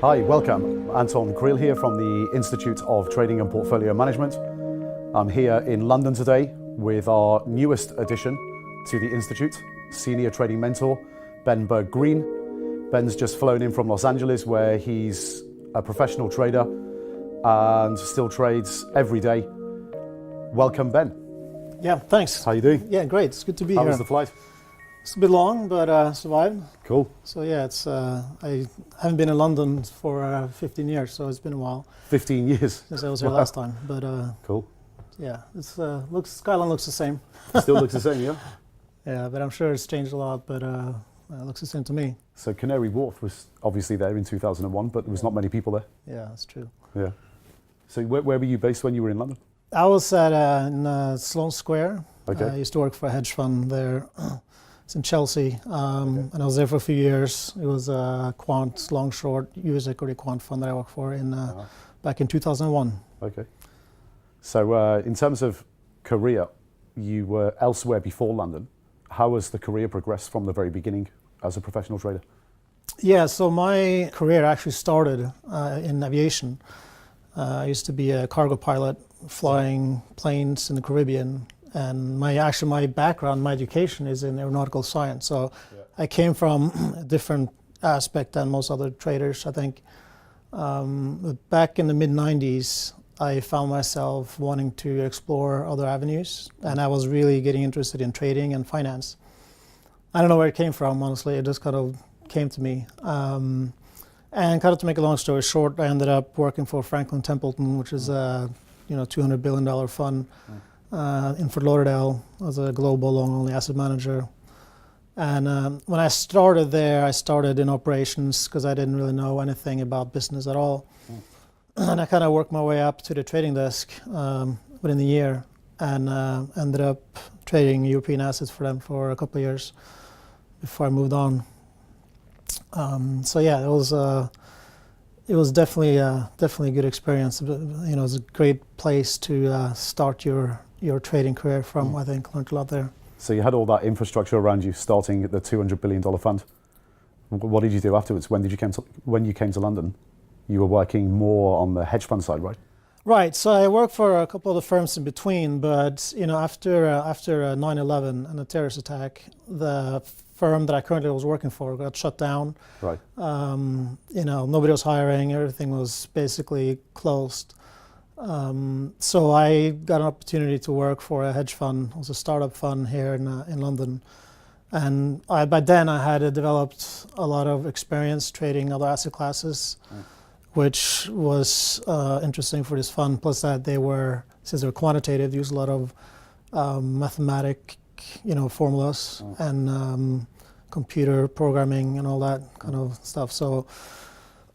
Hi, welcome. Anton Kriel here from the Institute of Trading and Portfolio Management. I'm here in London today with our newest addition to the Institute, Senior Trading Mentor, Ben Berggreen. Ben's just flown in from Los Angeles where he's a professional trader and still trades every day. Welcome, Ben. Yeah, thanks. How you doing? Yeah, great. It's good to be How here. was the flight? It's a bit long, but survived. Cool. So yeah, it's I haven't been in London for 15 years, so it's been a while 15 years. since I was here last time. But Cool. yeah, it's Skyline looks the same. Still looks the same, yeah? Yeah, but I'm sure it's changed a lot. But it looks the same to me. So Canary Wharf was obviously there in 2001, but there was not many people there. Yeah, that's true. Yeah. So where were you based when you were in London? I was at in Sloane Square. Okay. I used to work for a hedge fund there. It's in Chelsea, and I was there for a few years. It was a quant, long short, US equity quant fund that I worked for back in 2001. Okay. So in terms of career, you were elsewhere before London. How has the career progressed from the very beginning as a professional trader? Yeah, so my career actually started in aviation. I used to be a cargo pilot flying planes in the Caribbean. And my background, my education is in aeronautical science. So I came from a different aspect than most other traders, I think. Back in the mid-90s, I found myself wanting to explore other avenues. And I was really getting interested in trading and finance. I don't know where it came from, honestly. It just kind of came to me. And kind of to make a long story short, I ended up working for Franklin Templeton, which is a $200 billion fund. In Fort Lauderdale as a global long-only asset manager. And when I started there, I started in operations because I didn't really know anything about business at all. And I kind of worked my way up to the trading desk within the year and ended up trading European assets for them for a couple of years before I moved on. So yeah, it was definitely a good experience. It was a great place to start your trading career from. I think learned a lot there. So you had all that infrastructure around you starting at the $200 billion fund. What did you do afterwards? When you came to London, you were working more on the hedge fund side, right? Right. So I worked for a couple of the firms in between, but after 9/11 and the terrorist attack, the firm that I currently was working for got shut down. Right. Nobody was hiring. Everything was basically closed. So I got an opportunity to work for a hedge fund. It was a startup fund here in London. And by then I had developed a lot of experience trading other asset classes, which was interesting for this fund. Plus that since they were quantitative, they used a lot of mathematic, formulas and computer programming and all that kind of stuff.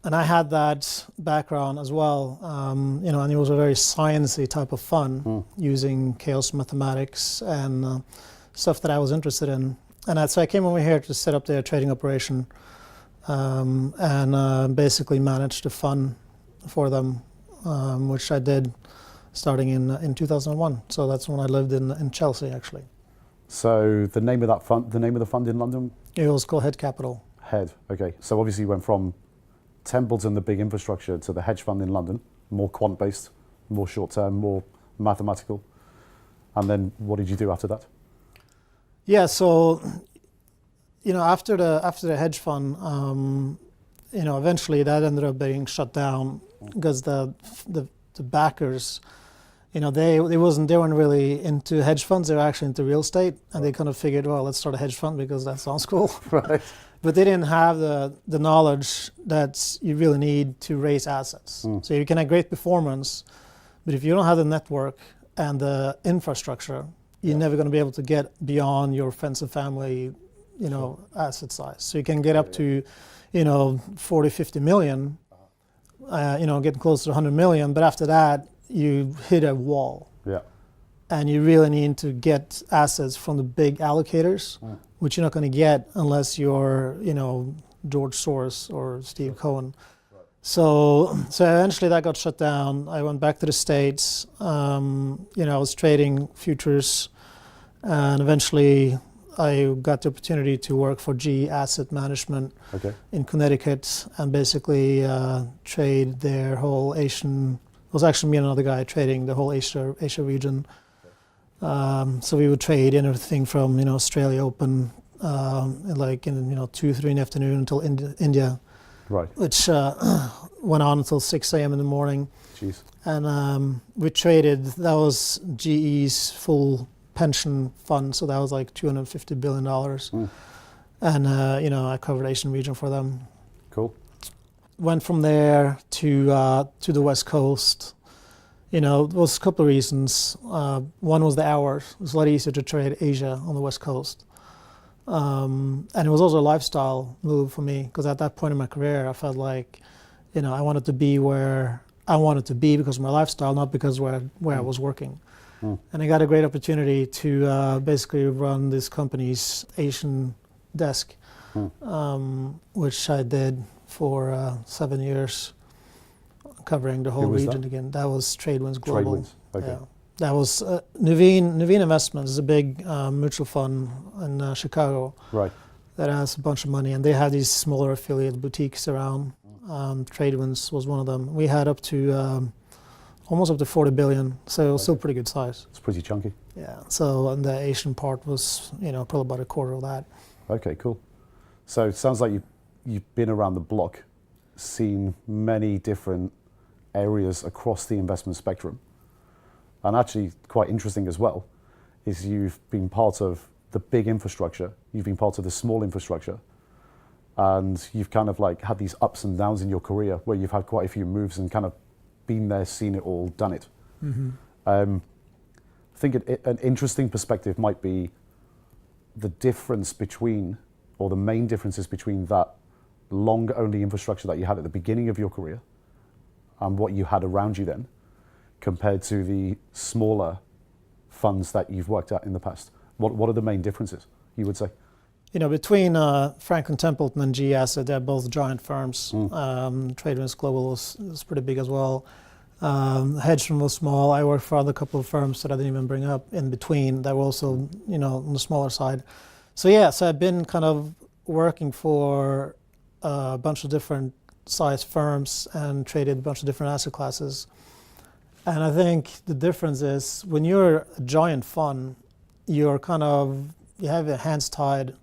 And I had that background as well, and it was a very sciencey type of fun, using chaos mathematics and stuff that I was interested in. And so I came over here to set up their trading operation and basically managed the fund for them, which I did starting in 2001. So that's when I lived in Chelsea, actually. So the name of the fund in London? It was called Head Capital. Head, okay. So obviously you went from Templeton, the big infrastructure, to the hedge fund in London, more quant-based, more short-term, more mathematical. And then what did you do after that? Yeah, so after the hedge fund, eventually that ended up being shut down because the backers, they weren't really into hedge funds. They were actually into real estate, and they kind of figured, well, let's start a hedge fund because that sounds cool. Right. But they didn't have the knowledge that you really need to raise assets. So you can have great performance, but if you don't have the network and the infrastructure, you're never going to be able to get beyond your friends and family, asset size. So you can get up to, 40, 50 million, getting close to 100 million, but after that, you hit a wall. Yeah. And you really need to get assets from the big allocators, which you're not going to get unless you're, George Soros or Steve Cohen. Right. So eventually that got shut down. I went back to the States. I was trading futures, and eventually I got the opportunity to work for GE Asset Management in Connecticut and basically trade their whole Asian. It was actually me and another guy trading the whole Asia region. So we would trade anything from Australia Open, like in 2-3 in the afternoon until India, right? Which went on until 6 a.m. in the morning. Jeez. And we traded. That was GE's full pension fund, so that was like $250 billion. And I covered Asian region for them. Cool. Went from there to the West Coast. There was a couple of reasons. One was the hours. It was a lot easier to trade Asia on the West Coast. And it was also a lifestyle move for me, because at that point in my career, I felt like, I wanted to be where I wanted to be because of my lifestyle, not because where I was working. And I got a great opportunity to basically run this company's Asian desk, which I did for 7 years, covering the whole region again. That was TradeWinds Global. TradeWinds, okay. Yeah. That was Nuveen Investments is a big mutual fund in Chicago. Right. That has a bunch of money, and they have these smaller affiliate boutiques around. TradeWinds was one of them. We had up to almost up to 40 billion, so still pretty good size. It's pretty chunky. Yeah. So and the Asian part was probably about a quarter of that. Okay, cool. So it sounds like you've been around the block, seen many different areas across the investment spectrum. And actually quite interesting as well is you've been part of the big infrastructure, you've been part of the small infrastructure, and you've kind of like had these ups and downs in your career where you've had quite a few moves and kind of been there, seen it all, done it. I think an interesting perspective might be the difference between, or the main differences between that long-only infrastructure that you had at the beginning of your career and what you had around you then, compared to the smaller funds that you've worked at in the past. What are the main differences, you would say? Between Franklin Templeton and GE Asset, they're both giant firms. TradeWinds Global was pretty big as well. Hedge fund was small. I worked for other couple of firms that I didn't even bring up in between that were also, on the smaller side. So I've been kind of working for a bunch of different size firms and traded a bunch of different asset classes. And I think the difference is when you're a giant fund, you have your hands tied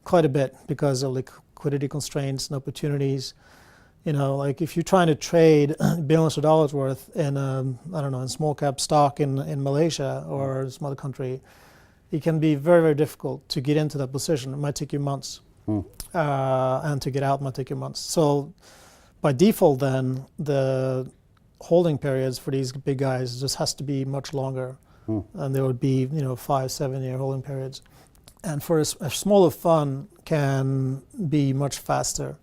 quite a bit because of liquidity constraints and opportunities. Like if you're trying to trade billions of dollars worth in, in small cap stock in Malaysia or some other country, it can be very, very difficult to get into that position. It might take you months. And to get out might take you months. So by default then, the holding periods for these big guys just has to be much longer. And there would be 5-7 year holding periods, and for a smaller fund can be much faster,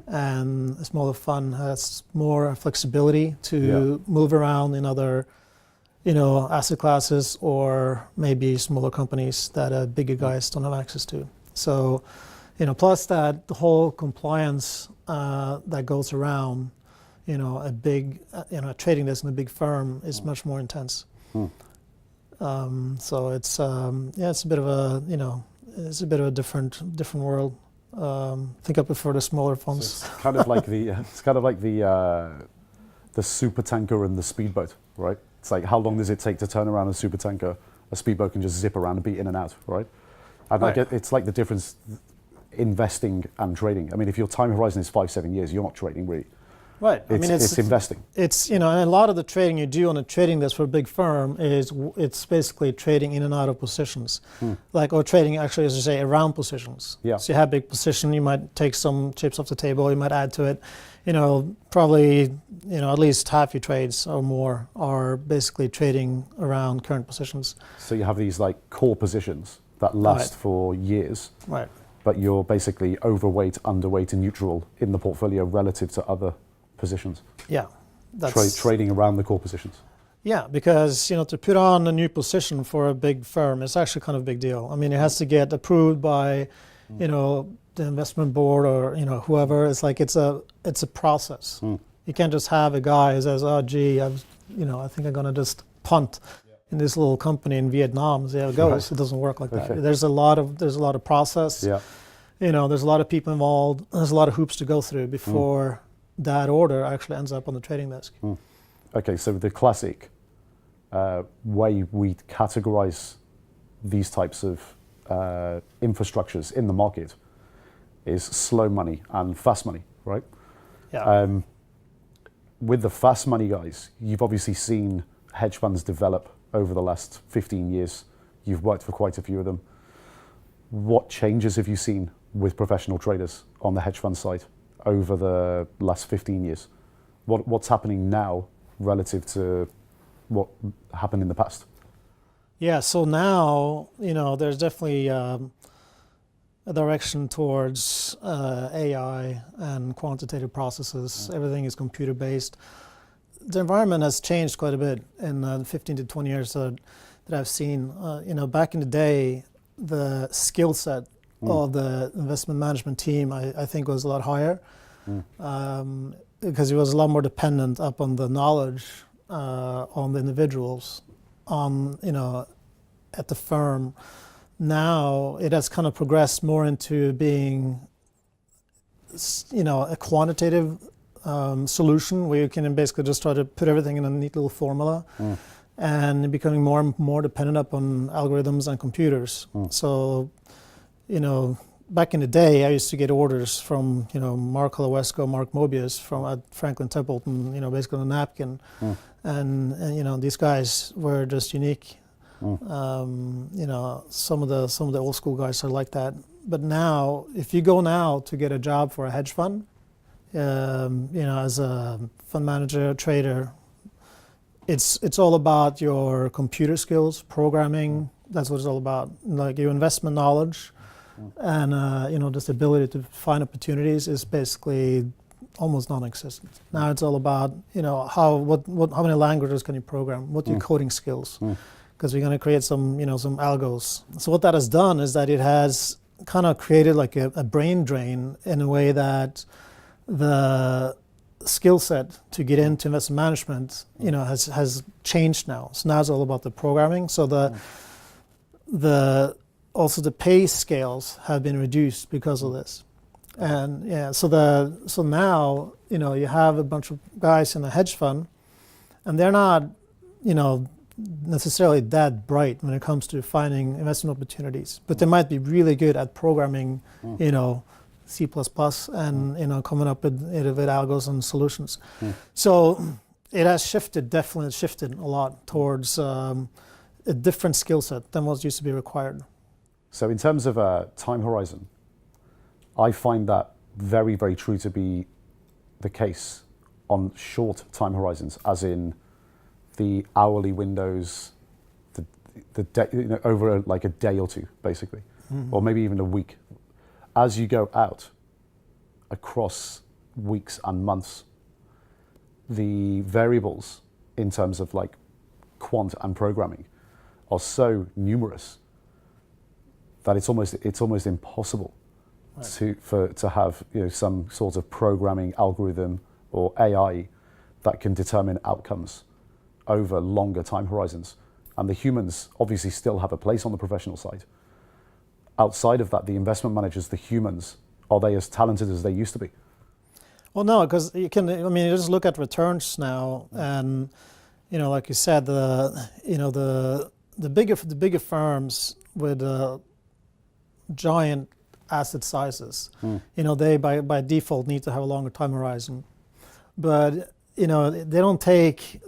and a smaller fund has more flexibility to move around in other asset classes or maybe smaller companies that bigger guys don't have access to. So plus that the whole compliance that goes around a big trading desk in a big firm is much more intense. So it's it's a bit of a different world. I think I prefer the smaller funds. So it's kind of like the super tanker and the speedboat, right? It's like how long does it take to turn around a super tanker? A speedboat can just zip around and be in and out, right? And it's like the difference investing and trading. I mean, if your time horizon is 5-7 years, you're not trading really. Right. It's investing. It's and a lot of the trading you do on a trading desk for a big firm it's basically trading in and out of positions, or trading actually, as you say, around positions. Yeah. So you have a big position, you might take some chips off the table, you might add to it. Probably at least half your trades or more are basically trading around current positions. So you have these like core positions that last for years. Right. But you're basically overweight, underweight, and neutral in the portfolio relative to other positions. Yeah, that's trading around the core positions. Yeah, because to put on a new position for a big firm is actually kind of a big deal. I mean, it has to get approved by, the investment board or whoever. It's like it's a process. You can't just have a guy who says, "Oh, gee, I think I'm gonna just punt in this little company in Vietnam. See how it goes. Right. It doesn't work like that. Okay. There's a lot of process. Yeah. There's a lot of people involved. There's a lot of hoops to go through before that order actually ends up on the trading desk. Okay, so the classic way we categorize these types of infrastructures in the market is slow money and fast money, right? Yeah. With the fast money guys, you've obviously seen hedge funds develop over the last 15 years. You've worked for quite a few of them. What changes have you seen with professional traders on the hedge fund side over the last 15 years? What's happening now relative to what happened in the past? Yeah, so now, there's definitely a direction towards AI and quantitative processes. Everything is computer-based. The environment has changed quite a bit in the 15 to 20 years that I've seen. Back in the day, the skill set of the investment management team, I think, was a lot higher because it was a lot more dependent upon the knowledge on the individuals at the firm. Now it has kind of progressed more into being, a quantitative solution where you can basically just try to put everything in a neat little formula, and becoming more and more dependent upon algorithms and computers. So, back in the day, I used to get orders from, Mark Holowesco, Mark Mobius from at Franklin Templeton, basically on a napkin. And these guys were just unique. Some of the old school guys are like that. But now, if you go now to get a job for a hedge fund, as a fund manager, trader, it's all about your computer skills, programming. That's what it's all about. Like your investment knowledge, and just the ability to find opportunities is basically almost non-existent. Now it's all about how many languages can you program? What are your coding skills? Because we're going to create some some algos. So what that has done is that it has kind of created like a brain drain in a way that the skill set to get into investment management has changed now. So now it's all about the programming. So also the pay scales have been reduced because of this. And so now you have a bunch of guys in a hedge fund, and they're not necessarily that bright when it comes to finding investment opportunities, but they might be really good at programming C++ and coming up with algos and solutions. So it has definitely shifted a lot towards a different skill set than what used to be required. So in terms of a time horizon, I find that very, very true to be the case on short time horizons, as in the hourly windows, the day, over like a day or two, basically, or maybe even a week. As you go out across weeks and months, the variables in terms of like quant and programming are so numerous that it's almost impossible to have some sort of programming algorithm or AI that can determine outcomes over longer time horizons. And the humans obviously still have a place on the professional side. Outside of that, the investment managers, the humans, are they as talented as they used to be? Well, no, because you just look at returns now, and like you said, the bigger firms with giant asset sizes, they by default need to have a longer time horizon, but they don't take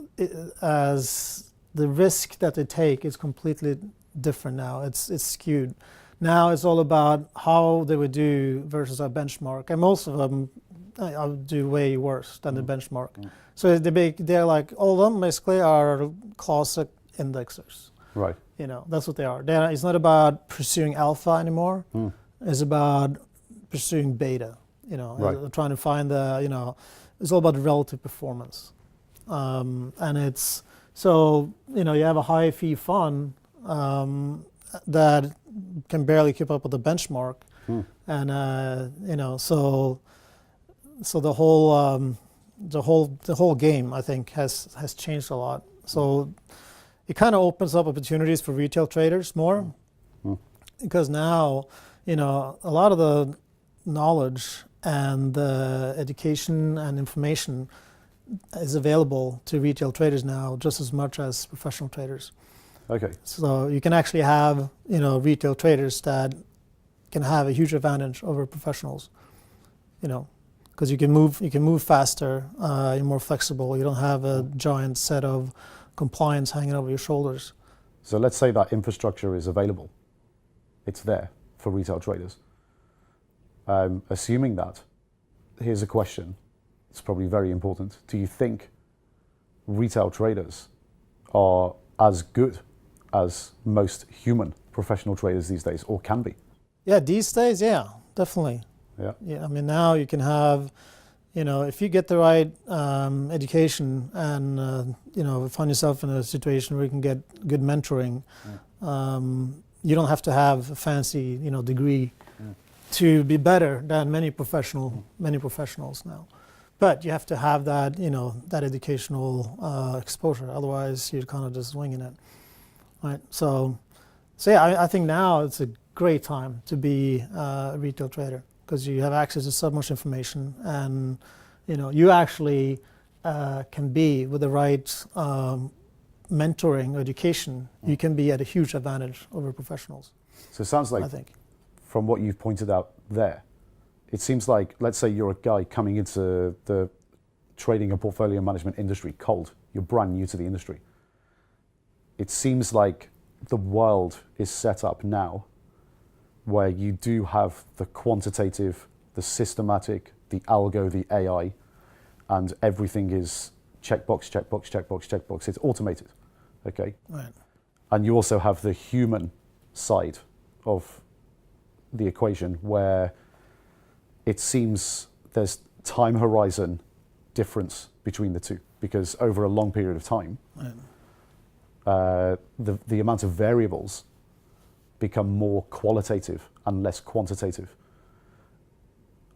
as the risk that they take is completely different now. It's skewed. Now it's all about how they would do versus a benchmark, and most of them I would do way worse than the benchmark. So they're like, all of them basically are classic indexers. Right. That's what they are. It's not about pursuing alpha anymore. It's about pursuing beta. Trying to find it's all about relative performance. And it's so you have a high fee fund that can barely keep up with the benchmark, and so the whole game, I think, has changed a lot. So it kind of opens up opportunities for retail traders more, because now, a lot of the knowledge and the education and information is available to retail traders now just as much as professional traders. Okay. So you can actually have, retail traders that can have a huge advantage over professionals, because you can move faster, you're more flexible, you don't have a giant set of compliance hanging over your shoulders. So let's say that infrastructure is available. It's there for retail traders. Assuming that, here's a question. It's probably very important. Do you think retail traders are as good as most human professional traders these days, or can be? Yeah, these days, yeah, definitely. Yeah, I mean, now you can have, if you get the right education and, find yourself in a situation where you can get good mentoring, you don't have to have a fancy, degree to be better than many professionals now. But you have to have that, that educational exposure. Otherwise, you're kind of just winging it, right? So yeah, I think now it's a great time to be a retail trader, because you have access to so much information, and you actually can be, with the right mentoring or education, you can be at a huge advantage over professionals. So it sounds like, I think, from what you've pointed out there, it seems like, let's say you're a guy coming into the trading and portfolio management industry cold, you're brand new to the industry. It seems like the world is set up now where you do have the quantitative, the systematic, the algo, the AI, and everything is checkbox, checkbox, checkbox, checkbox. It's automated, okay? Right. And you also have the human side of the equation, where it seems there's time horizon difference between the two, because over a long period of time, the amount of variables become more qualitative and less quantitative.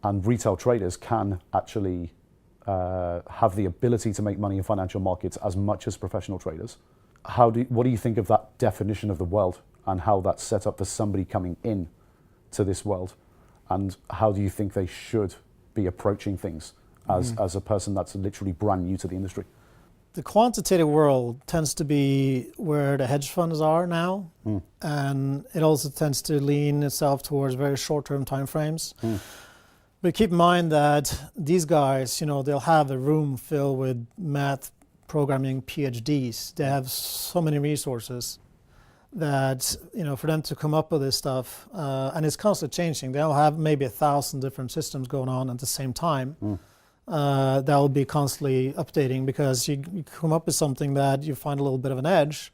And retail traders can actually have the ability to make money in financial markets as much as professional traders. What do you think of that definition of the world, and how that's set up for somebody coming in to this world? And how do you think they should be approaching things as a person that's literally brand new to the industry? The quantitative world tends to be where the hedge funds are now, and it also tends to lean itself towards very short-term timeframes. But keep in mind that these guys, they'll have a room filled with math programming PhDs. They have so many resources that, for them to come up with this stuff, and it's constantly changing. They'll have maybe 1,000 different systems going on at the same time. That will be constantly updating, because you come up with something that you find a little bit of an edge,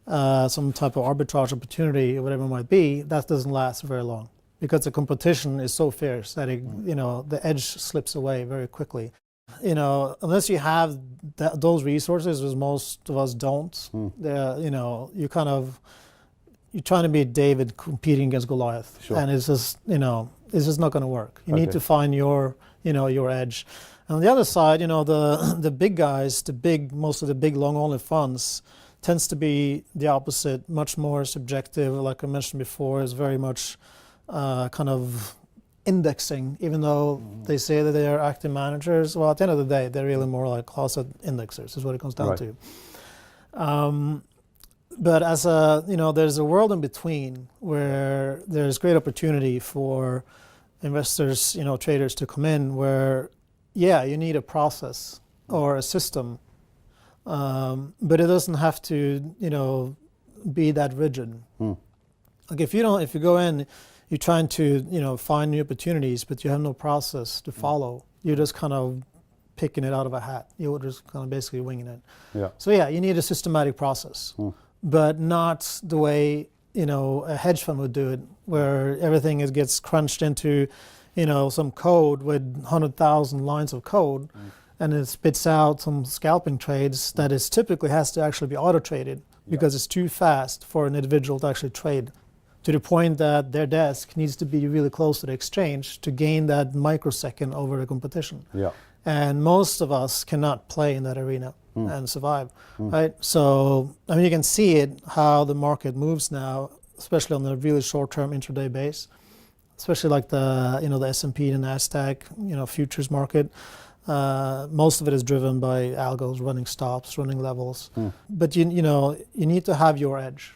some type of arbitrage opportunity, or whatever it might be, that doesn't last very long, because the competition is so fierce that the edge slips away very quickly. Unless you have those resources, as most of us don't, you're trying to be David competing against Goliath, and it's just not going to work. You need to find your edge. And on the other side, the big guys, most of the big long-only funds, tends to be the opposite, much more subjective. Like I mentioned before, is very much kind of indexing, even though they say that they are active managers. Well, at the end of the day, they're really more like closet indexers, is what it comes down to. But as there's a world in between where there's great opportunity for investors, traders to come in, where, you need a process or a system, but it doesn't have to, be that rigid. Like if you go in, you're trying to, find new opportunities, but you have no process to follow. You're just kind of picking it out of a hat. You're just kind of basically winging it. So you need a systematic process, but not the way, a hedge fund would do it, where everything gets crunched into, some code with 100,000 lines of code, and it spits out some scalping trades that is typically has to actually be auto-traded, because it's too fast for an individual to actually trade, to the point that their desk needs to be really close to the exchange to gain that microsecond over the competition. And most of us cannot play in that arena and survive, right? So, I mean, you can see it, how the market moves now, especially on the really short-term intraday base, especially like the, the S&P, the NASDAQ, futures market. Most of it is driven by algos, running stops, running levels. But, you need to have your edge,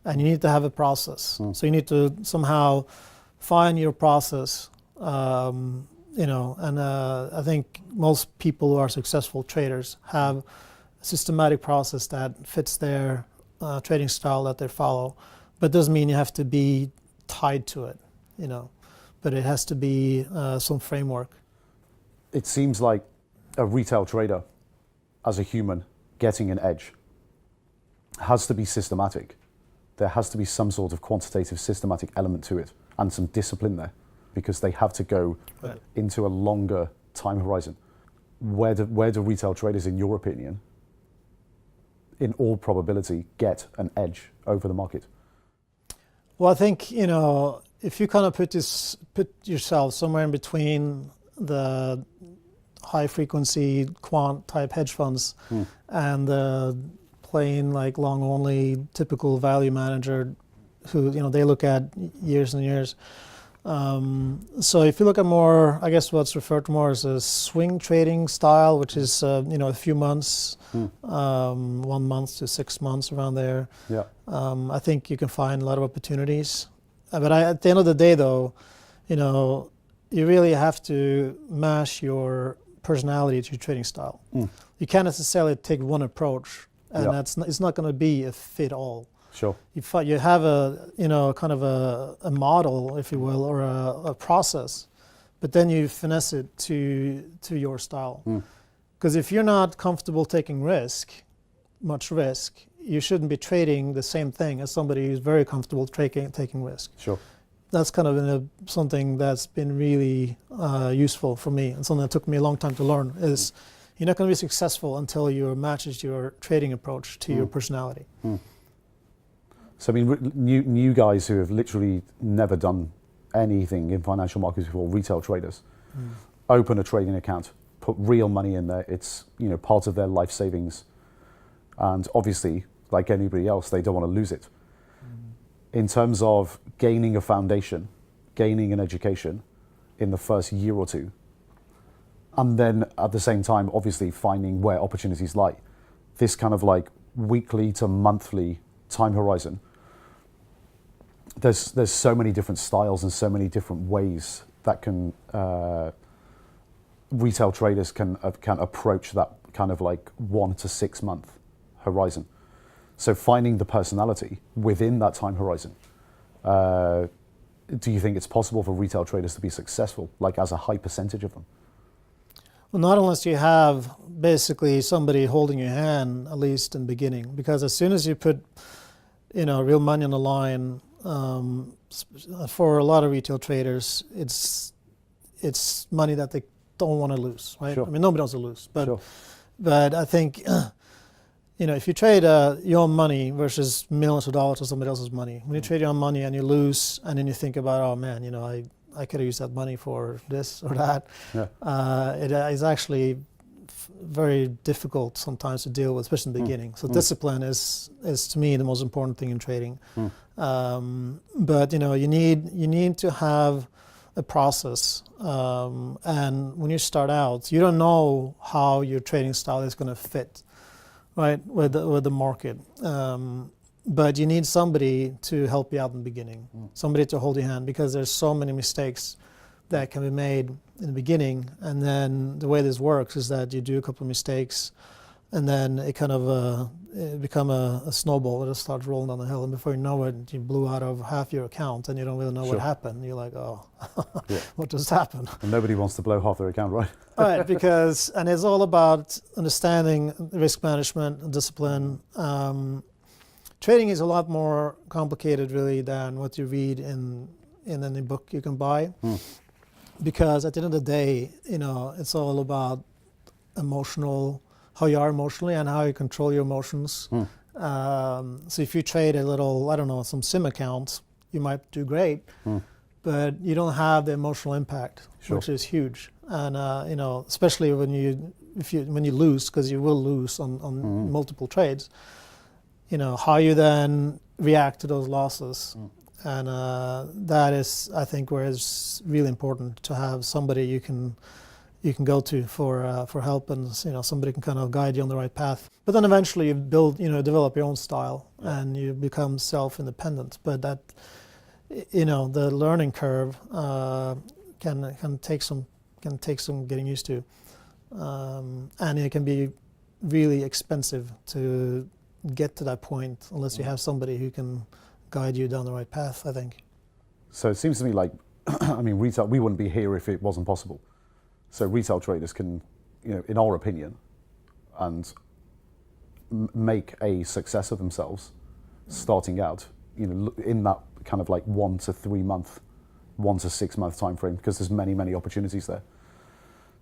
and you need to have a process. So you need to somehow find your process. I think most people who are successful traders have a systematic process that fits their trading style that they follow. But it doesn't mean you have to be tied to it, but it has to be some framework. It seems like a retail trader, as a human, getting an edge has to be systematic. There has to be some sort of quantitative, systematic element to it, and some discipline there, because they have to go into a longer time horizon. Where do retail traders, in your opinion, in all probability, get an edge over the market? Well, I think, if you kind of put yourself somewhere in between the high frequency quant type hedge funds and the plain like long only typical value manager who, they look at years and years. So if you look at more, I guess what's referred to more as a swing trading style, which is, a few months, 1 month to 6 months around there. Yeah. I think you can find a lot of opportunities. But at the end of the day, though, you really have to mash your personality to your trading style. You can't necessarily take one approach, and it's not going to be a fit all. Sure. You have a kind of a model, if you will, or a process, but then you finesse it to your style. Because if you're not comfortable taking much risk, you shouldn't be trading the same thing as somebody who's very comfortable taking risk. Sure. That's kind of something that's been really useful for me, and something that took me a long time to learn. Is you're not going to be successful until you matches your trading approach to your personality. So, I mean, new guys who have literally never done anything in financial markets before, retail traders, open a trading account, put real money in there. It's, part of their life savings. And obviously, like anybody else, they don't want to lose it. In terms of gaining a foundation, gaining an education in the first year or two, and then at the same time, obviously, finding where opportunities lie. This kind of like weekly to monthly time horizon, there's so many different styles and so many different ways that can retail traders can approach that kind of like 1 to 6 month horizon. So finding the personality within that time horizon, do you think it's possible for retail traders to be successful, like as a high percentage of them? Well, not unless you have basically somebody holding your hand, at least in the beginning. Because as soon as you put, real money on the line, for a lot of retail traders, it's money that they don't want to lose, right? Sure. I mean, nobody wants to lose, but Sure. but I think, if you trade your own money versus millions of dollars of somebody else's money, when you trade your own money and you lose, and then you think about, oh man, I could have used that money for this or that. Yeah. It is actually very difficult sometimes to deal with, especially in the beginning. So discipline is to me the most important thing in trading. But you need to have a process. And when you start out, you don't know how your trading style is going to fit, right, with the market. But you need somebody to help you out in the beginning, somebody to hold your hand, because there's so many mistakes that can be made in the beginning. And then the way this works is that you do a couple of mistakes, and then it kind of become a snowball. It just starts rolling down the hill, and before you know it, you blew out of half your account, and you don't really know what happened. You're like, oh, what just happened? And nobody wants to blow half their account, right? Right, and it's all about understanding risk management and discipline. Trading is a lot more complicated, really, than what you read in any book you can buy. Because at the end of the day, it's all about how you are emotionally and how you control your emotions. So if you trade a little, some sim account, you might do great, but you don't have the emotional impact, which is huge. and especially when you lose, because you will lose on multiple trades. How you then react to those losses, and that is, I think, where it's really important to have somebody you can go to for help, and somebody can kind of guide you on the right path. But then eventually you develop your own style, and you become self-independent. But that, the learning curve can take some getting used to, and it can be really expensive to get to that point unless you have somebody who can guide you down the right path, I think. So it seems to me like, retail, we wouldn't be here if it wasn't possible. So retail traders can, in our opinion, and make a success of themselves starting out, in that kind of like 1 to 3 month, 1 to 6 month time frame, because there's many opportunities there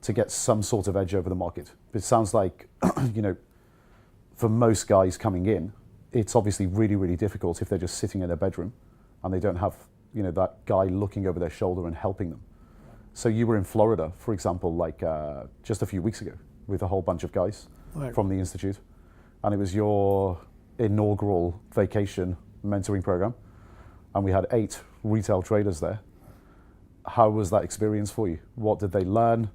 to get some sort of edge over the market. But it sounds like, for most guys coming in, it's obviously really difficult if they're just sitting in their bedroom and they don't have, that guy looking over their shoulder and helping them. So you were in Florida, for example, like just a few weeks ago with a whole bunch of guys from the Institute, and it was your inaugural vacation mentoring program, and we had 8 retail traders there. How was that experience for you? What did they learn?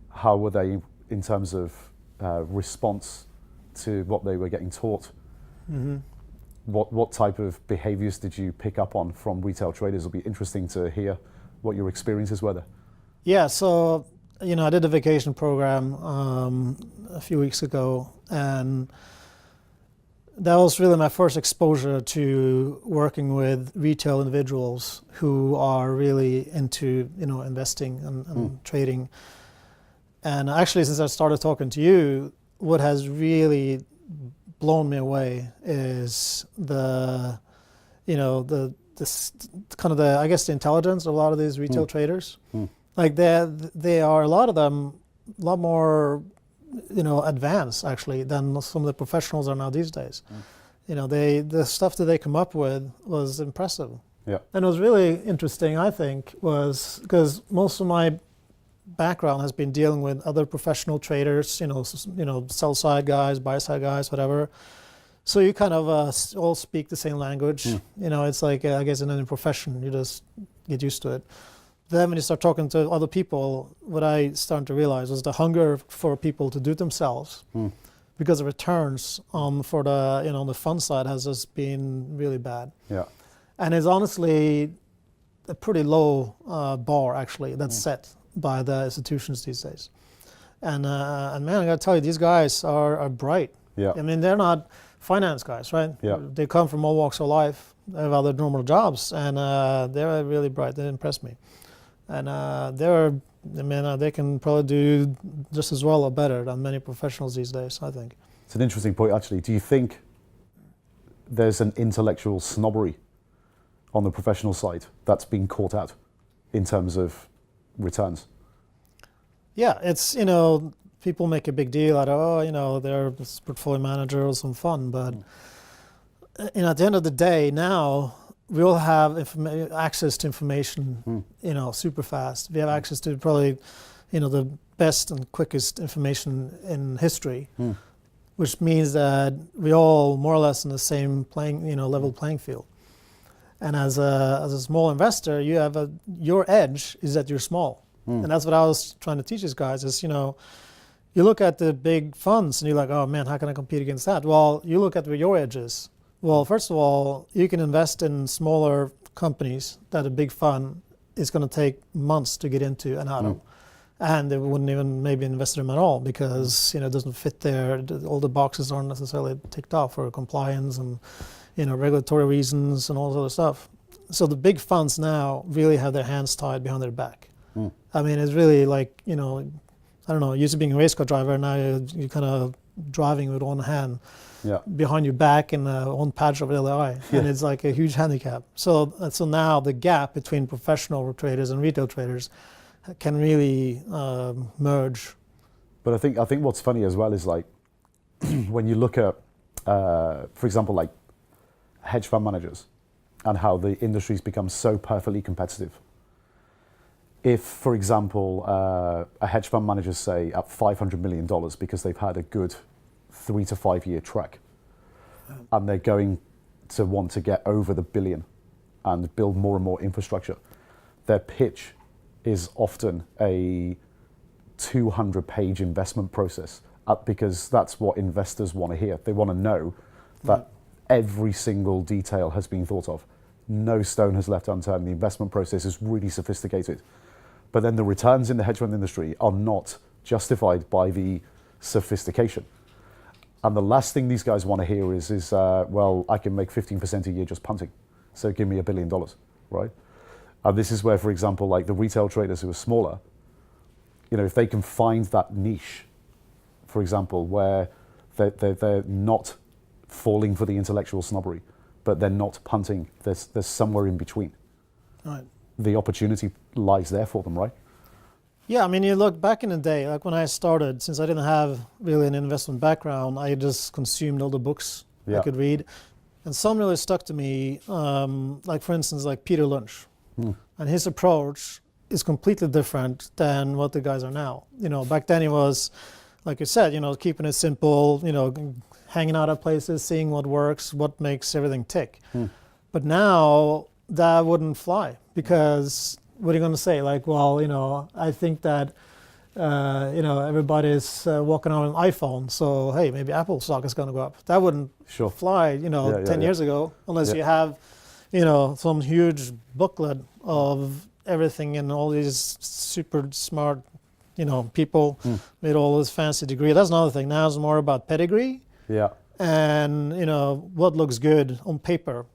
How were they in terms of response to what they were getting taught? Mm-hmm. What type of behaviors did you pick up on from retail traders? It'll be interesting to hear what your experiences were there. Yeah, so I did a vacation program a few weeks ago, and that was really my first exposure to working with retail individuals who are really into investing and trading. And actually, since I started talking to you, what has really blown me away is the I guess the intelligence of a lot of these retail traders. Like they are, a lot of them, a lot more advanced actually than some of the professionals are now these days. The stuff that they come up with was impressive. Yeah. And it was really interesting, I think, was because most of my background has been dealing with other professional traders, sell side guys, buy side guys, whatever. So you kind of all speak the same language. It's like, I guess in any profession, you just get used to it. Then when you start talking to other people, what I started to realize was the hunger for people to do it themselves, because the returns for the on the fund side has just been really bad. Yeah. And it's honestly a pretty low bar actually that's set by the institutions these days. And man, I gotta tell you, these guys are bright. Yeah. They're not finance guys, right? Yeah. They come from all walks of life. They have other normal jobs, and they're really bright. They impress me. And they can probably do just as well or better than many professionals these days, I think. It's an interesting point, actually. Do you think there's an intellectual snobbery on the professional side that's been caught out in terms of returns? Yeah, it's, people make a big deal out of, they're this portfolio manager or some fun, but at the end of the day now, we all have access to information, super fast. We have access to probably, the best and quickest information in history, which means that we all more or less in the same level playing field. And as a small investor, you have your edge is that you're small, and that's what I was trying to teach these guys. Is you look at the big funds and you're like, oh man, how can I compete against that? Well, you look at where your edge is. Well, first of all, you can invest in smaller companies that a big fund is going to take months to get into and out of. And they wouldn't even maybe invest in them at all because, it doesn't fit there. All the boxes aren't necessarily ticked off for compliance and, regulatory reasons and all this other stuff. So the big funds now really have their hands tied behind their back. It's really like, I don't know, used to being a race car driver, now you're kind of driving with one hand. Yeah. Behind your back and one patch over the other eye, and it's like a huge handicap. So now the gap between professional traders and retail traders can really merge. But I think what's funny as well is like when you look at, for example, like hedge fund managers and how the industry's become so perfectly competitive. if, for example, a hedge fund manager say at $500 million because they've had a good 3 to 5 year track, and they're going to want to get over the billion and build more and more infrastructure, their pitch is often a 200-page investment process, because that's what investors want to hear. They want to know that every single detail has been thought of. No stone has left unturned. The investment process is really sophisticated. But then the returns in the hedge fund industry are not justified by the sophistication. And the last thing these guys want to hear is well, I can make 15% a year just punting, so give me $1 billion, right? And this is where, for example, like the retail traders who are smaller, you know, if they can find that niche, for example, where they're not falling for the intellectual snobbery, but they're not punting, there's somewhere in between. Right. The opportunity lies there for them, right? Yeah, I mean, you look back in the day, like when I started, since I didn't have really an investment background, I just consumed all the books I could read. And some really stuck to me, like for instance, like Peter Lynch. And his approach is completely different than what the guys are now. You know, back then he was, like you said, you know, keeping it simple, you know, hanging out at places, seeing what works, what makes everything tick. But now that wouldn't fly, because what are you going to say? Like, well, you know, I think that, you know, everybody's walking on an iPhone, so hey, maybe Apple stock is going to go up. That wouldn't fly, you know, 10 years ago, unless you have, you know, some huge booklet of everything and all these super smart, you know, people with all this fancy degree. That's another thing. Now it's more about pedigree. And, you know, what looks good on paper.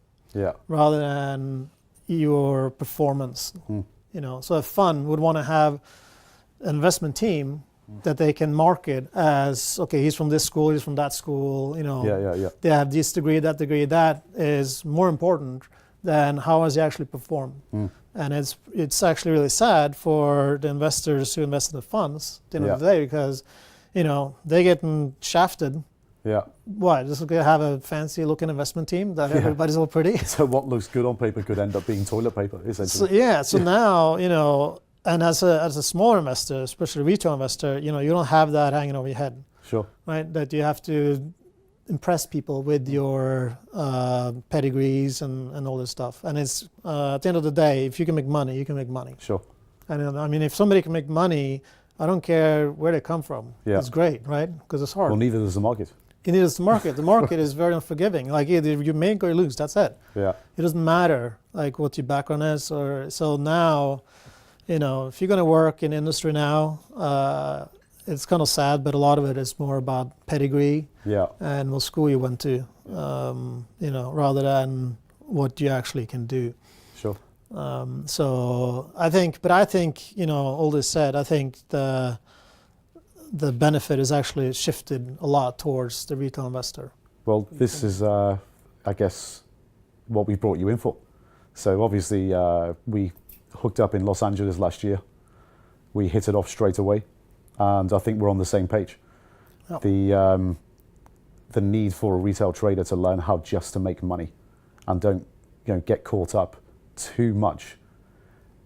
Rather than your performance. You know, so a fund would want to have an investment team that they can market as, okay, he's from this school, he's from that school, you know, they have this degree, that degree. That is more important than how has he actually performed. And it's actually really sad for the investors who invest in the funds at the end of the day, because, you know, they're getting shafted. Why? Just going to have a fancy looking investment team that everybody's all pretty. So what looks good on paper could end up being toilet paper, essentially. So now, you know, and as a smaller investor, especially a retail investor, you know, you don't have that hanging over your head. Right? That you have to impress people with your pedigrees and all this stuff. And it's at the end of the day, if you can make money, you can make money. And I mean, if somebody can make money, I don't care where they come from. It's great, right? Because it's hard. Well, neither does the market. Neither does the market. The market is very unforgiving. Like either you make or you lose. That's it. It doesn't matter like what your background is. Or so now, you know, if you're going to work in industry now, it's kind of sad, but a lot of it is more about pedigree and what school you went to, you know, rather than what you actually can do. So I think, you know, all this said, I think the benefit is actually shifted a lot towards the retail investor. Well, this is, I guess, what we brought you in for. So obviously, we hooked up in Los Angeles last year. We hit it off straight away, and I think we're on the same page. The need for a retail trader to learn how just to make money, and don't, you know, get caught up too much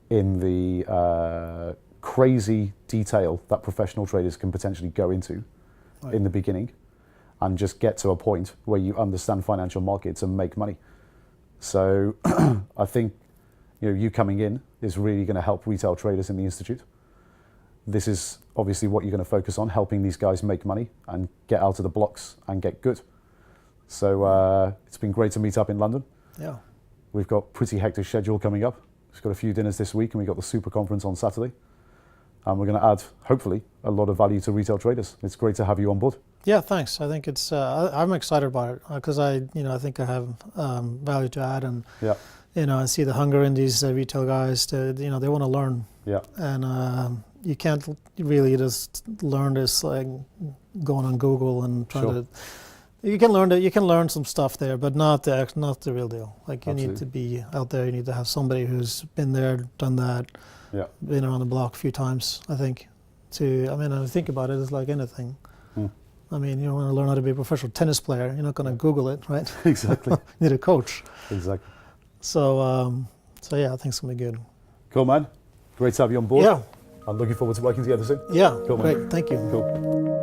in the crazy detail that professional traders can potentially go into in the beginning, and just get to a point where you understand financial markets and make money. So I think, you know, you coming in is really going to help retail traders in the Institute. This is obviously what you're going to focus on, helping these guys make money and get out of the blocks and get good. So it's been great to meet up in London. We've got pretty hectic schedule coming up. We've got a few dinners this week, and we've got the super conference on Saturday. And we're going to add, hopefully, a lot of value to retail traders. It's great to have you on board. Yeah, thanks. I think it's, I'm excited about it because I think I have value to add, and you know, I see the hunger in these retail guys to, you know, they want to learn. And you can't really just learn this like going on Google and trying to. You can learn some stuff there, but not the real deal. Like you need to be out there. You need to have somebody who's been there, done that. Been around the block a few times, I think. I think about it, it's like anything. I mean, you want to learn how to be a professional tennis player, you're not going to Google it, right? Exactly. You need a coach. Exactly. So yeah, I think it's going to be good. Cool, man. Great to have you on board. Yeah. I'm looking forward to working together soon. Yeah, Cool, man. great. Thank you. Cool.